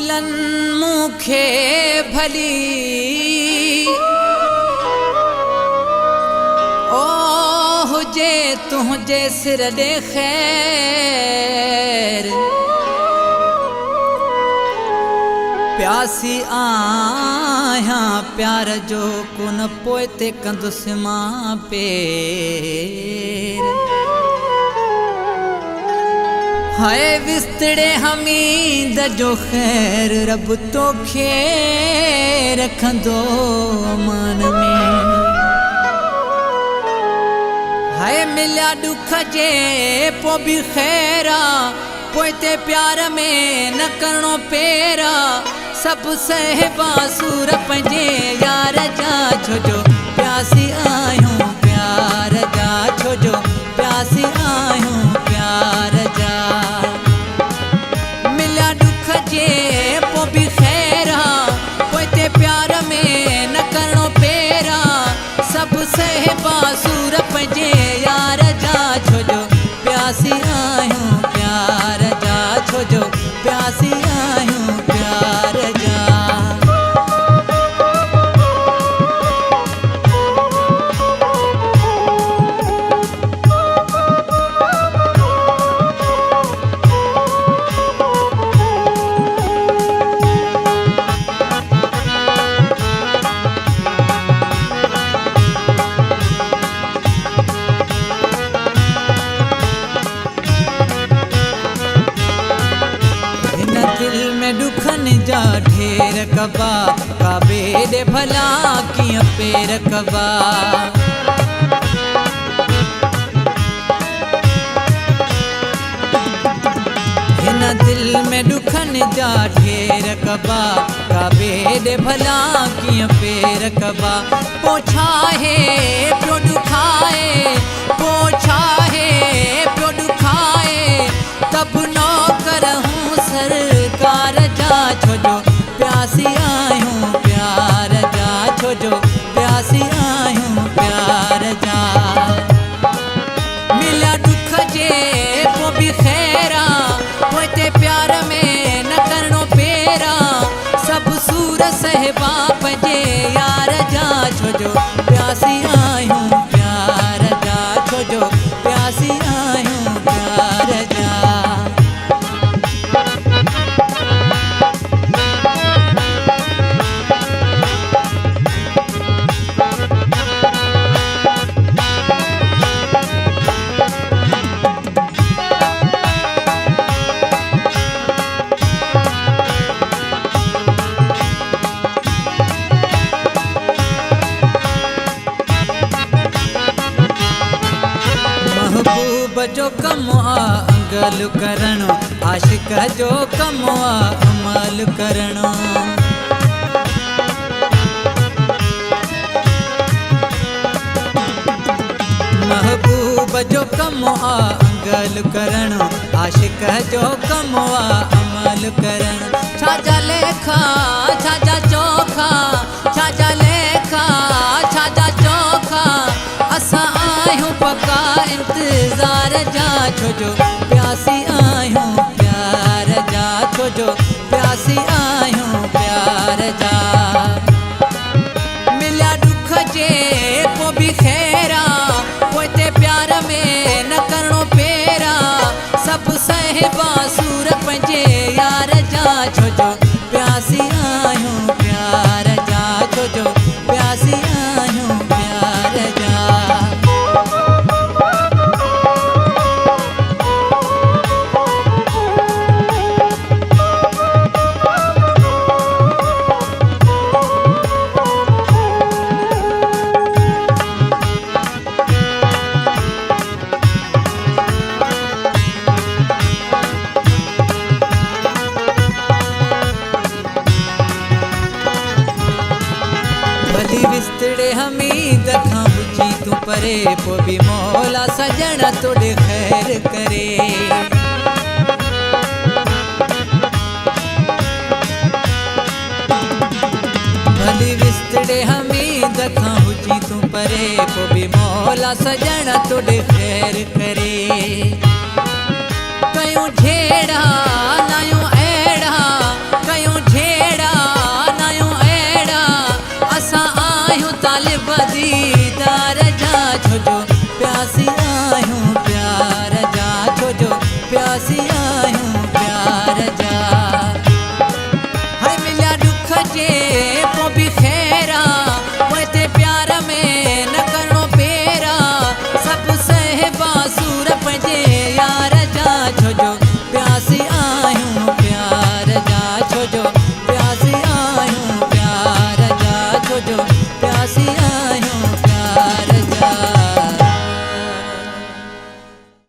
मिलन मूंखे भली ओ हुजे तुंहिंजे सिर ॾे ख़ैर प्यासी आहियां प्यार जो कुन पोइ ते कंदुसि मां पेर हाय विस्तड़े हमीद जो ख़ैर रब तोखे रखंदो अमान में हाय मिलिया ॾुख जे पोइ बि ख़ैर पोइ ते प्यार में न करणो पेरा सभु सहबा सूर पंहिंजे यार जा छोजो प्यासी आहियूं प्यार जा छोजो प्यासी आहियूं प्यार जा मिलिया ॾुख जे पोइ बि ख़ैर पोइ ते प्यार में न करणो पेरा सभु सहबा सूर पंहिंजे यार जा छोजो प्यासी आहियूं प्यार जा छोजो प्यासी आहियूं प्यार जा दिल में दुखन जा ढेर कबा काबे दे भला कियां पेर कबा हिन दिल में दुखन जा ढेर कबा काबे दे भला कियां पेर कबा पोछा है पियो दुखाए पोछा है पियो दुखाए तब नो करहूं सरकार जा छोजो प्यासी आहियूं प्यार जा छोजो प्यासी आहियूं प्यार जा मिलिया ॾुख जे पोइ बि ख़ैर पोइ ते प्यार में न करणो पेरा सभु सूर सहबा पंहिंजे यार जा छोजो प्यासी आहियूं प्यार जा छोजो प्यासी आहियूं प्यार जा महबूब जो कम आ अंगल करण आशिक जो कम आ अमल करण महबूब जो कम आ अंगल करण आशिक जो कम आ अमल करण छाजा लेखा छाजा चोखा छाजा लेखा छाजा चोखा असां आहियूं पका इंतज़ार जा छोजो प्यासी आहियूं प्यार जा छोजो प्यासी आहियूं प्यार जा मिलिया ॾुख जे पोइ बि ख़ैर पोइ ते प्यार में न करणो पेरा सभु सहबा सूर पंहिंजे यार जा छोजो प्यासी आहियूं प्यार जा छोजो प्यासी आहियूं प्यार जा विस्तड़े हमीद खां बुझी तूं परे पोइ बि मौला सजण तोड़े ख़ैर करे भली विस्तड़े हमीद खां बुझी तूं परे पोइ बि मौला सजण तोड़े ख़ैर करे कयूं झेड़ा नायूं